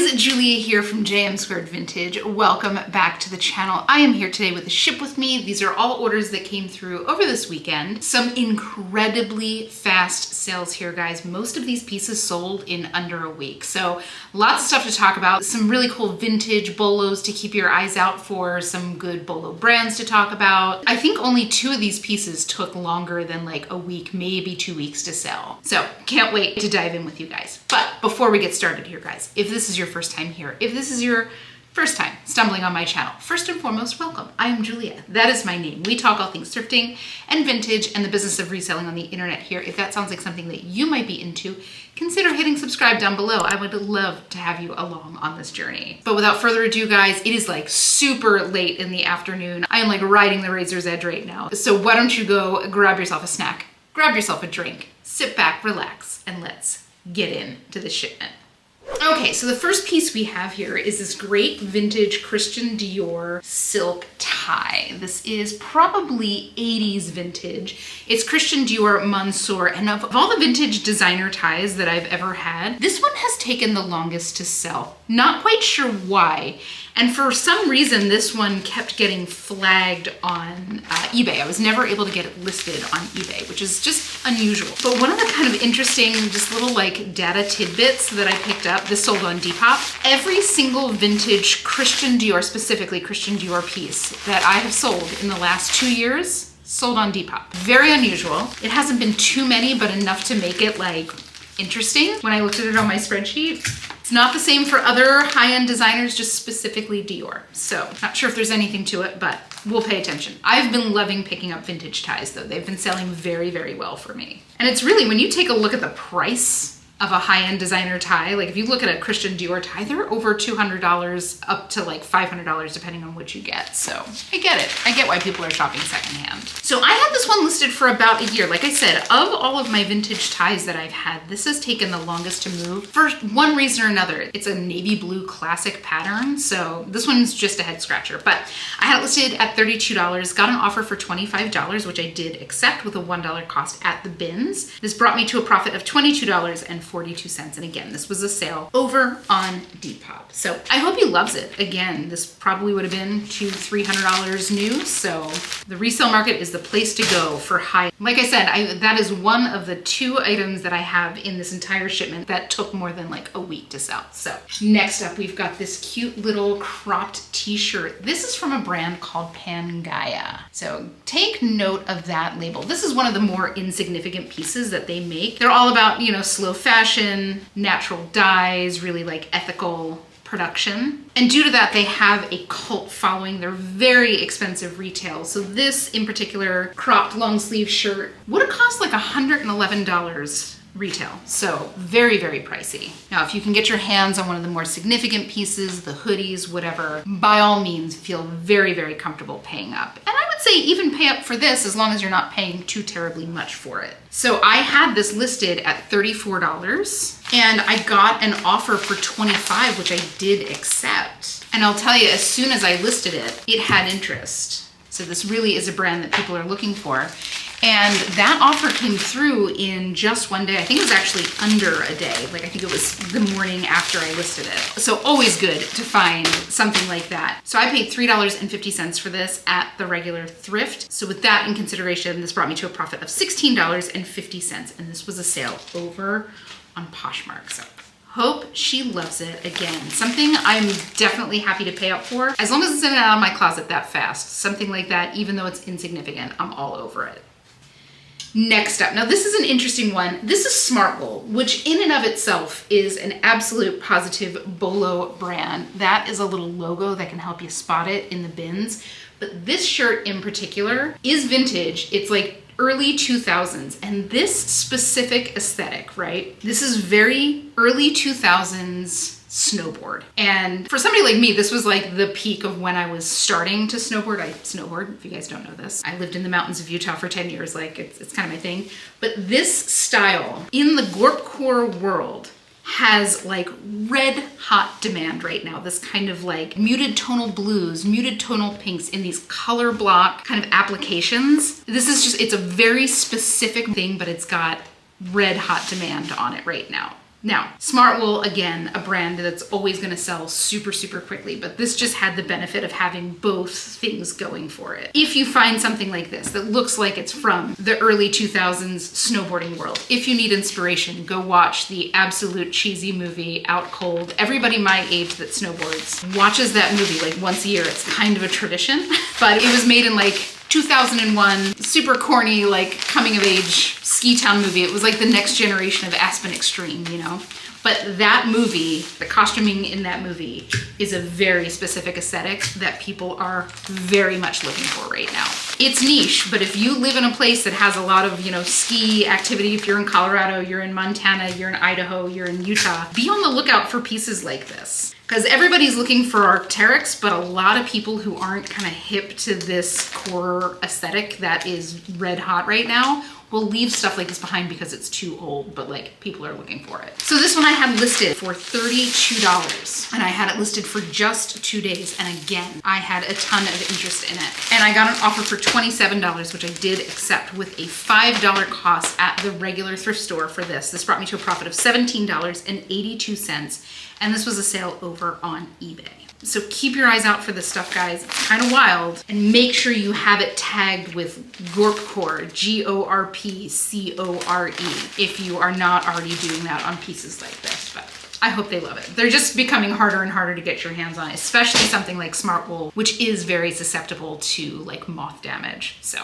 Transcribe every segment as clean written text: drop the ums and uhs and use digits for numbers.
guys, Julia here from JM Squared Vintage. Welcome back to the channel. I am here today with the Ship With Me. These are all orders that came through over this weekend. Some incredibly fast sales here, guys. Most of these pieces sold in under a week. So lots of stuff to talk about. Some really cool vintage bolos to keep your eyes out for. Some good bolo brands to talk about. I think only 2 of these pieces took longer than like a week, maybe 2 weeks to sell. So can't wait to dive in with you guys. But before we get started here, guys, if this is your first time here, if this is your first time stumbling on my channel, first and foremost, welcome. I am Julia. That is my name. We talk all things thrifting and vintage and the business of reselling on the internet here. If that sounds like something that you might be into, consider hitting subscribe down below. I would love to have you along on this journey. But without further ado, guys, it is like super late in the afternoon. I am like riding the razor's edge right now. So why don't you go grab yourself a snack, grab yourself a drink, sit back, relax, and let's get into the shipment. Okay, so the first piece we have here is this great vintage Christian Dior silk tie. This is probably 80s vintage. It's Christian Dior Mansour, and of all the vintage designer ties that I've ever had, this one has taken the longest to sell. Not quite sure why. And for some reason, this one kept getting flagged on eBay. I was never able to get it listed on eBay, which is just unusual. But one of the kind of interesting, just little like data tidbits that I picked up, this sold on Depop. Every single vintage Christian Dior, specifically Christian Dior piece that I have sold in the last 2 years, sold on Depop. Very unusual. It hasn't been too many, but enough to make it like interesting. When I looked at it on my spreadsheet, it's not the same for other high-end designers, just specifically Dior. So not sure if there's anything to it, but we'll pay attention. I've been loving picking up vintage ties though. They've been selling very, very well for me. And it's really, when you take a look at the price of a high-end designer tie, like if you look at a Christian Dior tie, they're over $200 up to like $500 depending on what you get. So I get it. I get why people are shopping secondhand. So I had this one listed for about a year. Like I said, of all of my vintage ties that I've had, this has taken the longest to move for one reason or another. It's a navy blue classic pattern. So this one's just a head scratcher, but I had it listed at $32, got an offer for $25, which I did accept with a $1 cost at the bins. This brought me to a profit of $22.42. And again, this was a sale over on Depop. So I hope he loves it. Again, this probably would have been $200-300 new. So the resale market is the place to go for high. Like I said, that is one of the 2 items that I have in this entire shipment that took more than like a week to sell. So next up, we've got this cute little cropped t-shirt. This is from a brand called Pangaia. So take note of that label. This is one of the more insignificant pieces that they make. They're all about, you know, slow fashion, natural dyes, really like ethical production. And due to that, they have a cult following. They're very expensive retail. So this in particular cropped long sleeve shirt would have cost like $111 retail. So very, very pricey. Now, if you can get your hands on one of the more significant pieces, the hoodies, whatever, by all means, feel very, very comfortable paying up. And I would say even pay up for this as long as you're not paying too terribly much for it. So I had this listed at $34 and I got an offer for $25, which I did accept. And I'll tell you, as soon as I listed it, it had interest. So this really is a brand that people are looking for. And that offer came through in just one day. I think it was actually under a day. Like I think it was the morning after I listed it. So always good to find something like that. So I paid $3.50 for this at the regular thrift. So with that in consideration, this brought me to a profit of $16.50. And this was a sale over on Poshmark. So hope she loves it. Again, something I'm definitely happy to pay up for. As long as it's in and out of my closet that fast. Something like that, even though it's insignificant, I'm all over it. Next up, now this is an interesting one. This is Smartwool, which in and of itself is an absolute positive bolo brand. That is a little logo that can help you spot it in the bins. But this shirt in particular is vintage. It's like early 2000s, and this specific aesthetic, right? This is very early 2000s snowboard. And for somebody like me, this was like the peak of when I was starting to snowboard. I snowboard, if you guys don't know this. I lived in the mountains of Utah for 10 years, like it's kind of my thing. But this style in the gorpcore world has like red hot demand right now. This kind of like muted tonal blues, muted tonal pinks in these color block kind of applications. This is just, it's a very specific thing, but it's got red hot demand on it right now. Now, Smartwool, again, a brand that's always gonna sell super, super quickly, but this just had the benefit of having both things going for it. If you find something like this that looks like it's from the early 2000s snowboarding world, if you need inspiration, go watch the absolute cheesy movie Out Cold. Everybody my age that snowboards watches that movie like once a year. It's kind of a tradition, but it was made in like 2001, super corny, like coming of age ski town movie. It was like the next generation of Aspen Extreme, you know? But that movie, the costuming in that movie is a very specific aesthetic that people are very much looking for right now. It's niche, but if you live in a place that has a lot of, you know, ski activity, if you're in Colorado, you're in Montana, you're in Idaho, you're in Utah, be on the lookout for pieces like this. Because everybody's looking for Arc'teryx, but a lot of people who aren't kind of hip to this core aesthetic that is red hot right now will leave stuff like this behind because it's too old, but like people are looking for it. So this one I had listed for $32 and I had it listed for just 2 days. And again, I had a ton of interest in it. And I got an offer for $27, which I did accept with a $5 cost at the regular thrift store for this. This brought me to a profit of $17.82. And this was a sale over on eBay. So keep your eyes out for this stuff, guys. It's kind of wild. And make sure you have it tagged with gorpcore, Gorpcore, if you are not already doing that on pieces like this. But I hope they love it. They're just becoming harder and harder to get your hands on, especially something like Smartwool, which is very susceptible to like moth damage. So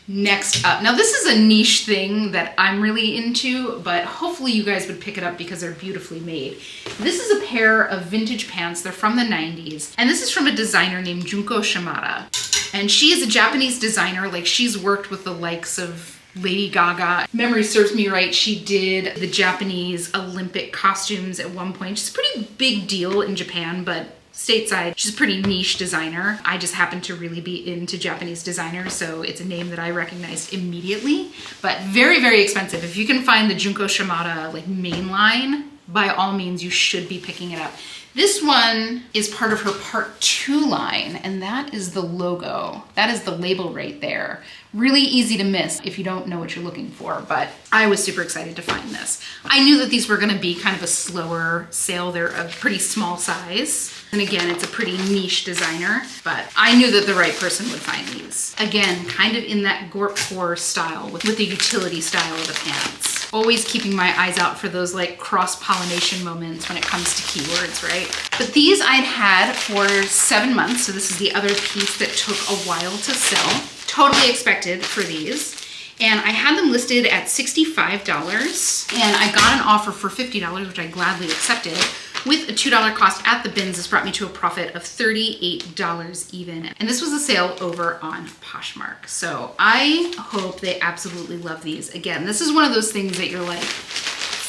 next up, now this is a niche thing that I'm really into, but hopefully you guys would pick it up because they're beautifully made. This is a pair of vintage pants. They're from the 90s. And this is from a designer named Junko Shimada. And she is a Japanese designer. Like, she's worked with the likes of Lady Gaga. If memory serves me right, she did the Japanese Olympic costumes at one point. She's a pretty big deal in Japan, but stateside, she's a pretty niche designer. I just happen to really be into Japanese designers, so it's a name that I recognized immediately, but very, very expensive. If you can find the Junko Shimada like mainline, by all means, you should be picking it up. This one is part of her part 2 line, and that is the logo. That is the label right there. Really easy to miss if you don't know what you're looking for, but I was super excited to find this. I knew that these were gonna be kind of a slower sale. They're a pretty small size. And again, it's a pretty niche designer, but I knew that the right person would find these. Again, kind of in that gorpcore style with the utility style of the pants. Always keeping my eyes out for those like cross-pollination moments when it comes to keywords, right? But these I'd had for 7 months, so this is the other piece that took a while to sell. Totally expected for these. And I had them listed at $65, and I got an offer for $50, which I gladly accepted. With a $2 cost at the bins, this brought me to a profit of $38 even. And this was a sale over on Poshmark. So I hope they absolutely love these. Again, this is one of those things that you're like,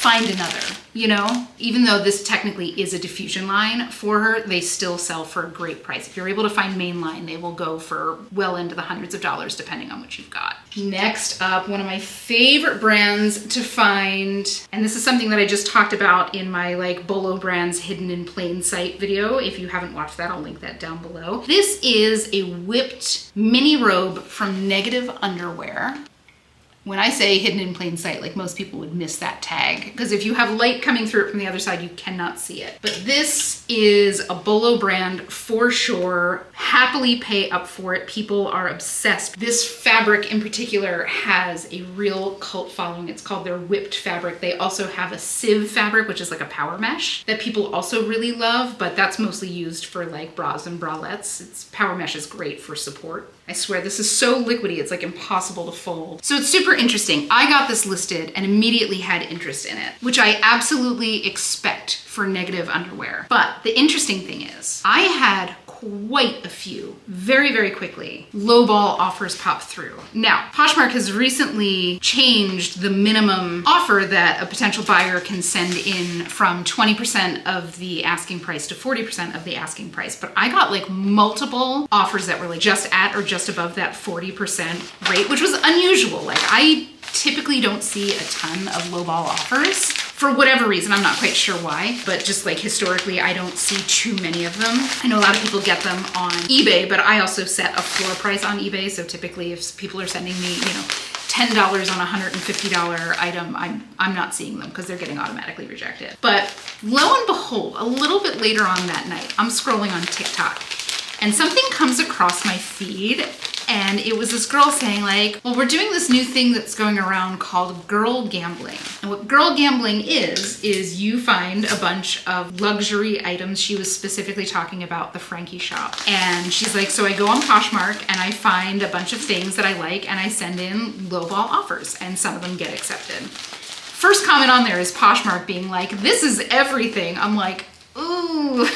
find another, you know? Even though this technically is a diffusion line for her, they still sell for a great price. If you're able to find mainline, they will go for well into the hundreds of dollars depending on what you've got. Next up, one of my favorite brands to find, and this is something that I just talked about in my like Bolo brands hidden in plain sight video. If you haven't watched that, I'll link that down below. This is a whipped mini robe from Negative Underwear. When I say hidden in plain sight, like most people would miss that tag, because if you have light coming through it from the other side, you cannot see it. But this is a Bolo brand for sure. Happily pay up for it. People are obsessed. This fabric in particular has a real cult following. It's called their whipped fabric. They also have a sieve fabric, which is like a power mesh that people also really love, but that's mostly used for like bras and bralettes. It's power mesh is great for support. I swear this is so liquidy, it's like impossible to fold. So it's super interesting. I got this listed and immediately had interest in it, which I absolutely expect for Negative Underwear. But the interesting thing is, I had quite a few very, very quickly lowball offers pop through. Now, Poshmark has recently changed the minimum offer that a potential buyer can send in from 20% of the asking price to 40% of the asking price. But I got like multiple offers that were like just at or just above that 40% rate, which was unusual. Like, I typically don't see a ton of lowball offers. For whatever reason, I'm not quite sure why, but just like historically, I don't see too many of them. I know a lot of people get them on eBay, but I also set a floor price on eBay. So typically if people are sending me, you know, $10 on a $150 item, I'm not seeing them because they're getting automatically rejected. But lo and behold, a little bit later on that night, I'm scrolling on TikTok and something comes across my feed, and it was this girl saying like, well, we're doing this new thing that's going around called girl gambling. And what girl gambling is you find a bunch of luxury items. She was specifically talking about the Frankie shop. And she's like, so I go on Poshmark and I find a bunch of things that I like and I send in lowball offers, and some of them get accepted. First comment on there is Poshmark being like, this is everything. I'm like, ooh,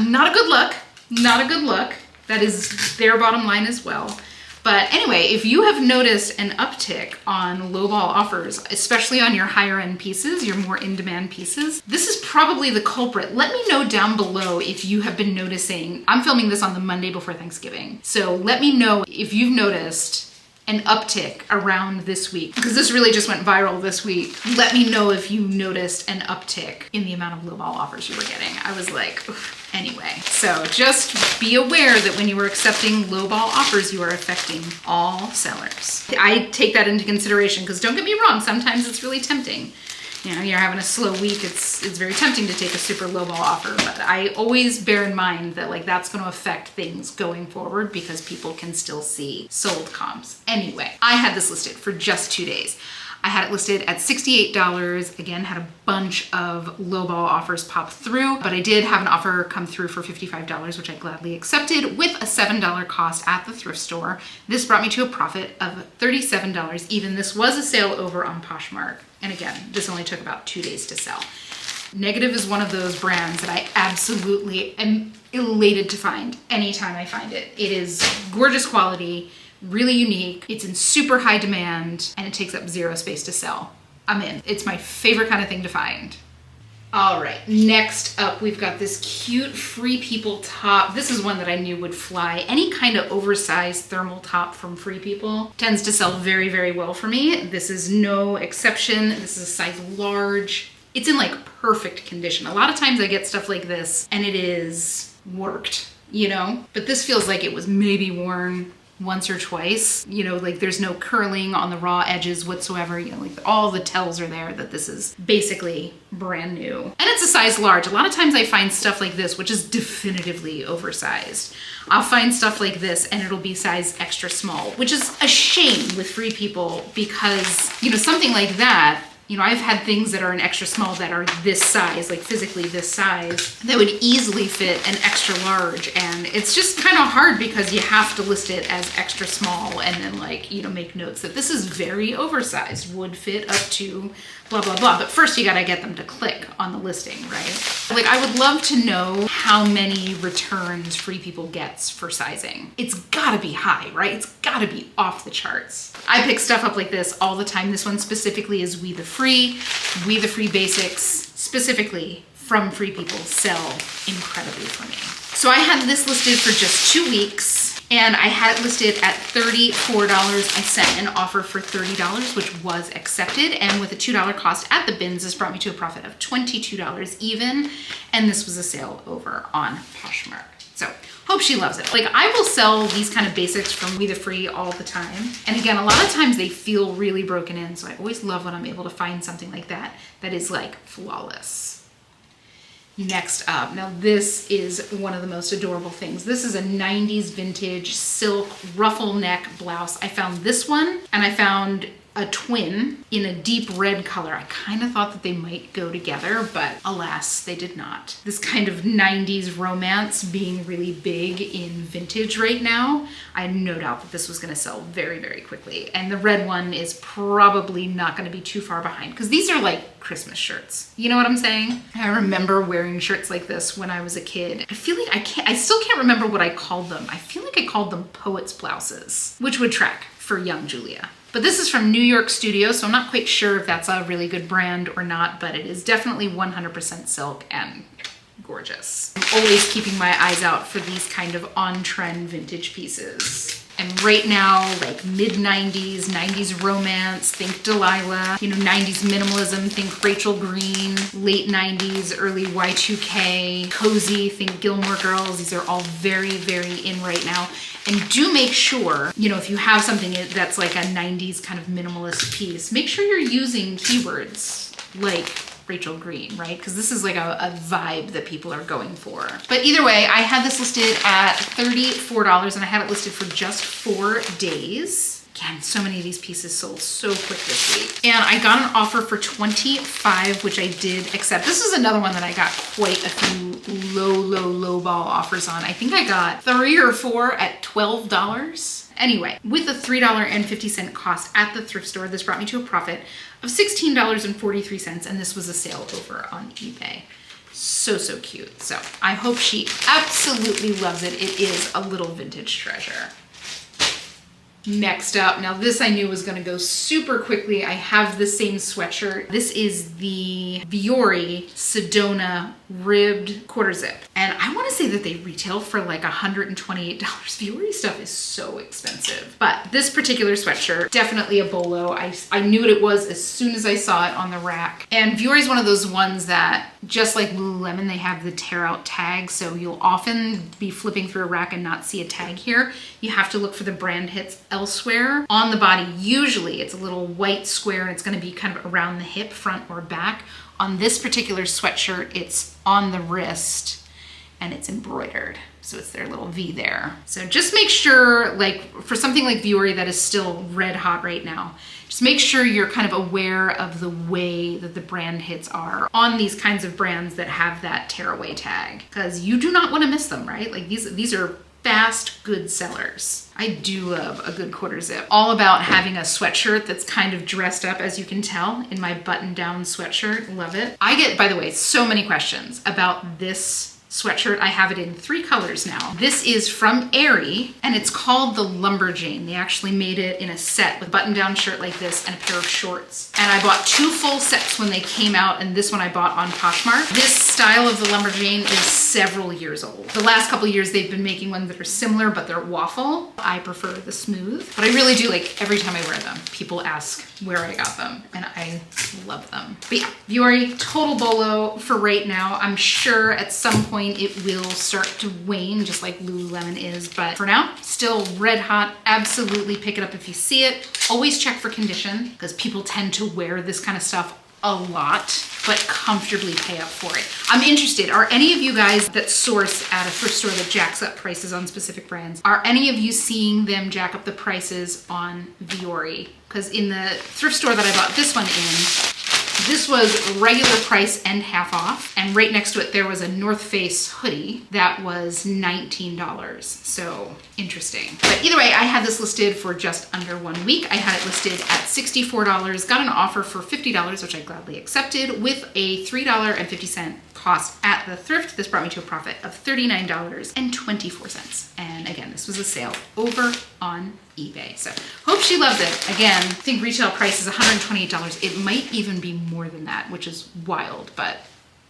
not a good look, not a good look. That is their bottom line as well. But anyway, if you have noticed an uptick on lowball offers, especially on your higher end pieces, your more in-demand pieces, this is probably the culprit. Let me know down below if you have been noticing. I'm filming this on the Monday before Thanksgiving. So let me know if you've noticed an uptick around this week, because this really just went viral this week. Let me know if you noticed an uptick in the amount of lowball offers you were getting. I was like, oof. Anyway, so just be aware that when you are accepting lowball offers, you are affecting all sellers. I take that into consideration because don't get me wrong, sometimes it's really tempting. You know, you're having a slow week, it's very tempting to take a super lowball offer, but I always bear in mind that like that's going to affect things going forward because people can still see sold comps. Anyway, I had this listed for just 2 days. I had it listed at $68. Again, had a bunch of lowball offers pop through, but I did have an offer come through for $55, which I gladly accepted with a $7 cost at the thrift store. This brought me to a profit of $37. Even this was a sale over on Poshmark. And again, this only took about 2 days to sell. Negative is one of those brands that I absolutely am elated to find anytime I find it. It is gorgeous quality, really unique, it's in super high demand, and it takes up zero space to sell. I'm in. It's my favorite kind of thing to find. All right, next up, we've got this cute Free People top. This is one that I knew would fly. Any kind of oversized thermal top from Free People tends to sell very, very well for me. This is no exception. This is a size large. It's in like perfect condition. A lot of times I get stuff like this and it is worked, you know? But this feels like it was maybe worn once or twice, you know, like there's no curling on the raw edges whatsoever, you know, like all the tells are there that this is basically brand new. And it's a size large. A lot of times I find stuff like this, which is definitively oversized. I'll find stuff like this and it'll be size extra small, which is a shame with Free People because, you know, something like that, you know, I've had things that are an extra small that are this size, like physically this size, that would easily fit an extra large. And it's just kind of hard because you have to list it as extra small and then like, you know, make notes that this is very oversized, would fit up to blah, blah, blah. But first you gotta get them to click on the listing, right? Like I would love to know how many returns Free People gets for sizing. It's gotta be high, right? It's gotta be off the charts. I pick stuff up like this all the time. This one specifically is We the Free Basics, specifically from Free People, sell incredibly for me. So I had this listed for just 2 weeks and I had it listed at $34. I sent an offer for $30, which was accepted. And with a $2 cost at the bins, this brought me to a profit of $22 even. And this was a sale over on Poshmark. So hope she loves it. Like I will sell these kind of basics from We the Free all the time. And again, a lot of times they feel really broken in. So I always love when I'm able to find something like that that is like flawless. Next up, now this is one of the most adorable things. This is a 90s vintage silk ruffle neck blouse. I found this one and I found a twin in a deep red color. I kind of thought that they might go together, but alas, they did not. This kind of 90s romance being really big in vintage right now, I had no doubt that this was gonna sell very, very quickly. And the red one is probably not gonna be too far behind because these are like Christmas shirts. You know what I'm saying? I remember wearing shirts like this when I was a kid. I feel like I still can't remember what I called them. I feel like I called them poets blouses, which would track for young Julia. But this is from New York Studio, so I'm not quite sure if that's a really good brand or not, but it is definitely 100% silk and gorgeous. I'm always keeping my eyes out for these kind of on-trend vintage pieces. And right now, like mid-90s, 90s romance, think Delilah, you know, 90s minimalism, think Rachel Green, late 90s, early Y2K, cozy, think Gilmore Girls. These are all very, very in right now. And do make sure, you know, if you have something that's like a 90s kind of minimalist piece, make sure you're using keywords like Rachel Green, right? Because this is like a vibe that people are going for. But either way, I had this listed at $34 and I had it listed for just 4 days. Again, so many of these pieces sold so quick this week. And I got an offer for $25, which I did accept. This is another one that I got quite a few low ball offers on. I think I got 3 or 4 at $12. Anyway, with a $3.50 cost at the thrift store, this brought me to a profit of $16.43, and this was a sale over on eBay. So cute. So I hope she absolutely loves it. It is a little vintage treasure. Next up, now this I knew was gonna go super quickly. I have the same sweatshirt. This is the Vuori Sedona ribbed quarter zip. And I wanna say that they retail for like $128. Vuori stuff is so expensive. But this particular sweatshirt, definitely a bolo. I knew what it was as soon as I saw it on the rack. And Vuori is one of those ones that, just like Lululemon, they have the tear out tag. So you'll often be flipping through a rack and not see a tag here. You have to look for the brand hits elsewhere. On the body, usually it's a little white square and it's gonna be kind of around the hip, front or back. On this particular sweatshirt, it's on the wrist and it's embroidered. So it's their little V there. So just make sure, like for something like Vuori that is still red hot right now, just make sure you're kind of aware of the way that the brand hits are on these kinds of brands that have that tearaway tag, because you do not want to miss them, right? Like these are fast, good sellers. I do love a good quarter zip. All about having a sweatshirt that's kind of dressed up, as you can tell in my button-down sweatshirt. Love it. I get, by the way, so many questions about this sweatshirt. I have it in 3 colors now. This is from Aerie and it's called the Lumberjane. They actually made it in a set with a button-down shirt like this and a pair of shorts. And I bought 2 full sets when they came out, and this one I bought on Poshmark. This style of the Lumberjane is several years old. The last couple of years they've been making ones that are similar, but they're waffle. I prefer the smooth, but I really do, like, every time I wear them, people ask where I got them and I love them. But yeah, Vuori, total bolo for right now. I'm sure at some point it will start to wane, just like Lululemon is, but for now, still red hot. Absolutely pick it up if you see it. Always check for condition, because people tend to wear this kind of stuff a lot, but comfortably pay up for it. I'm interested, are any of you guys that source at a thrift store that jacks up prices on specific brands, are any of you seeing them jack up the prices on Vuori? Because in the thrift store that I bought this one in, this was regular price and half off, and right next to it there was a North Face hoodie that was $19. So interesting. But either way, I had this listed for just under 1 week. I had it listed at $64, got an offer for $50, which I gladly accepted, with a $3.50 cost at the thrift. This brought me to a profit of $39.24. And again, this was a sale over on eBay. So hope she loves it. Again, I think retail price is $128. It might even be more than that, which is wild, but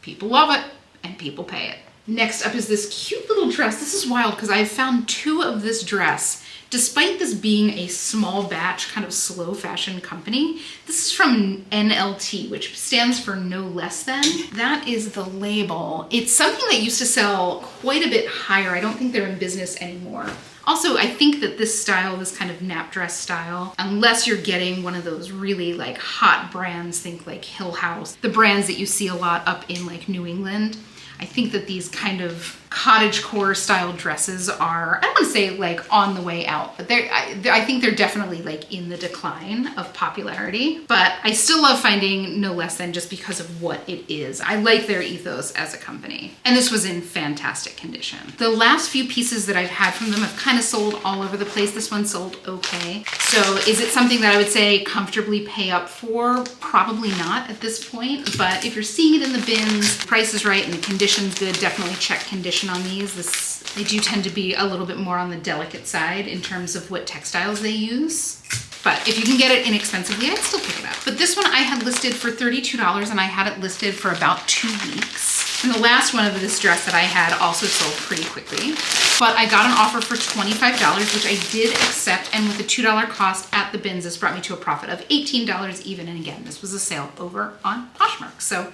people love it and people pay it. Next up is this cute little dress. This is wild because I've found 2 of this dress. Despite this being a small batch, kind of slow fashion company, this is from NLT, which stands for no less than. That is the label. It's something that used to sell quite a bit higher. I don't think they're in business anymore. Also, I think that this style, this kind of nap dress style, unless you're getting one of those really like hot brands, think like Hill House, the brands that you see a lot up in like New England, I think that these kind of cottagecore style dresses are, I don't want to say like on the way out, but I think they're definitely like in the decline of popularity. But I still love finding no less than, just because of what it is. I like their ethos as a company. And this was in fantastic condition. The last few pieces that I've had from them have kind of sold all over the place. This one sold okay. So is it something that I would say comfortably pay up for? Probably not at this point, but if you're seeing it in the bins, the price is right and the condition's good, definitely check condition on these. They do tend to be a little bit more on the delicate side in terms of what textiles they use. But if you can get it inexpensively, I'd still pick it up. But this one I had listed for $32 and I had it listed for about 2 weeks. And the last one of this dress that I had also sold pretty quickly. but I got an offer for $25, which I did accept, and with a $2 cost at the bins, this brought me to a profit of $18 even, and again, this was a sale over on Poshmark. So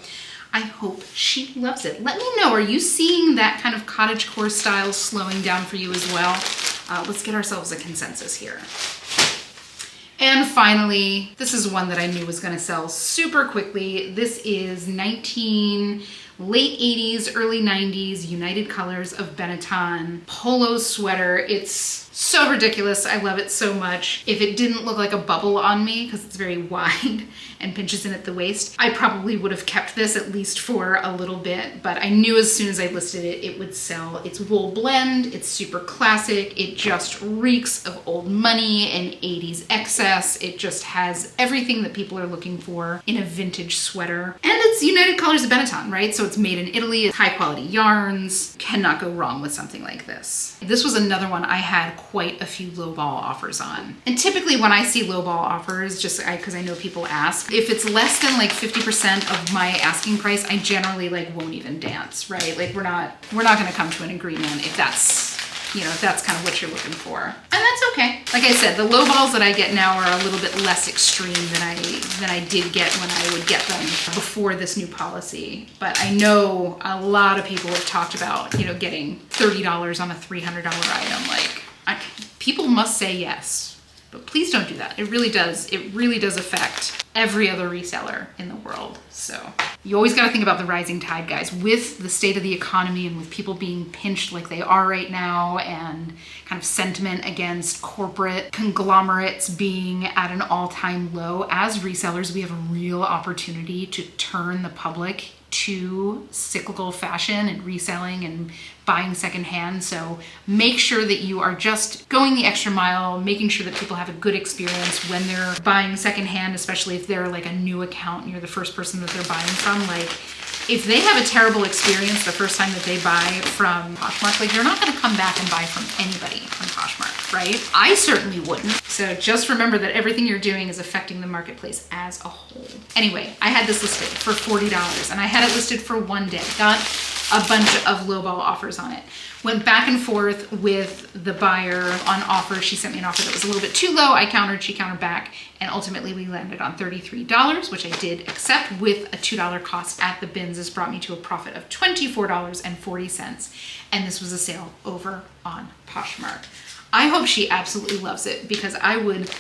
I hope she loves it. Let me know, are you seeing that kind of cottagecore style slowing down for you as well? Let's get ourselves a consensus here. And finally, this is one that I knew was gonna sell super quickly. This is late 80s, early 90s, United Colors of Benetton polo sweater. It's so ridiculous. I love it so much. If it didn't look like a bubble on me, because it's very wide and pinches in at the waist, I probably would have kept this at least for a little bit, but I knew as soon as I listed it, it would sell. It's wool blend, it's super classic, it just reeks of old money and 80s excess. It just has everything that people are looking for in a vintage sweater. And it's United Colors of Benetton, right? So it's made in Italy, it's high quality yarns. Cannot go wrong with something like this. This was another one I had quite a few lowball offers on. And typically when I see lowball offers, just because I know people ask, if it's less than like 50% of my asking price, I generally like won't even dance, right? Like we're not gonna come to an agreement if that's, you know, if that's kind of what you're looking for. And that's okay. Like I said, the lowballs that I get now are a little bit less extreme than I did get when I would get them before this new policy. But I know a lot of people have talked about, you know, getting $30 on a $300 item. Like, people must say yes, but please don't do that. It really does affect every other reseller in the world. So you always got to think about the rising tide, guys. With the state of the economy and with people being pinched like they are right now, and kind of sentiment against corporate conglomerates being at an all-time low, as resellers, we have a real opportunity to turn the public to cyclical fashion and reselling and buying secondhand. So make sure that you are just going the extra mile, making sure that people have a good experience when they're buying secondhand, especially if they're like a new account and you're the first person that they're buying from. Like, if they have a terrible experience the first time that they buy from Poshmark, like, you're not gonna come back and buy from anybody on Poshmark, right? I certainly wouldn't. So just remember that everything you're doing is affecting the marketplace as a whole. Anyway, I had this listed for $40 and I had it listed for one day. Got a bunch of lowball offers on it. Went back and forth with the buyer on offer. She sent me an offer that was a little bit too low. I countered, she countered back, and ultimately we landed on $33, which I did accept with a $2 cost at the bins. This brought me to a profit of $24.40, and this was a sale over on Poshmark. I hope she absolutely loves it, because I would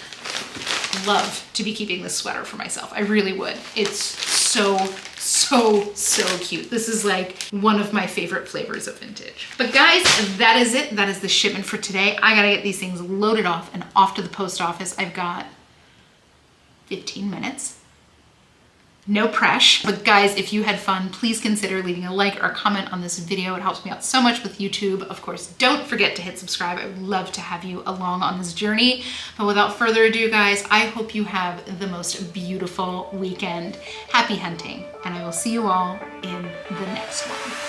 love to be keeping this sweater for myself. I really would. It's so cute. This is like one of my favorite flavors of vintage. But guys, that is it. That is the shipment for today. I gotta get these things loaded off and off to the post office. I've got 15 minutes. No pressure. But guys, if you had fun, please consider leaving a like or a comment on this video. It helps me out so much with YouTube. Of course, don't forget to hit subscribe. I would love to have you along on this journey. But without further ado, guys, I hope you have the most beautiful weekend. Happy hunting, and I will see you all in the next one.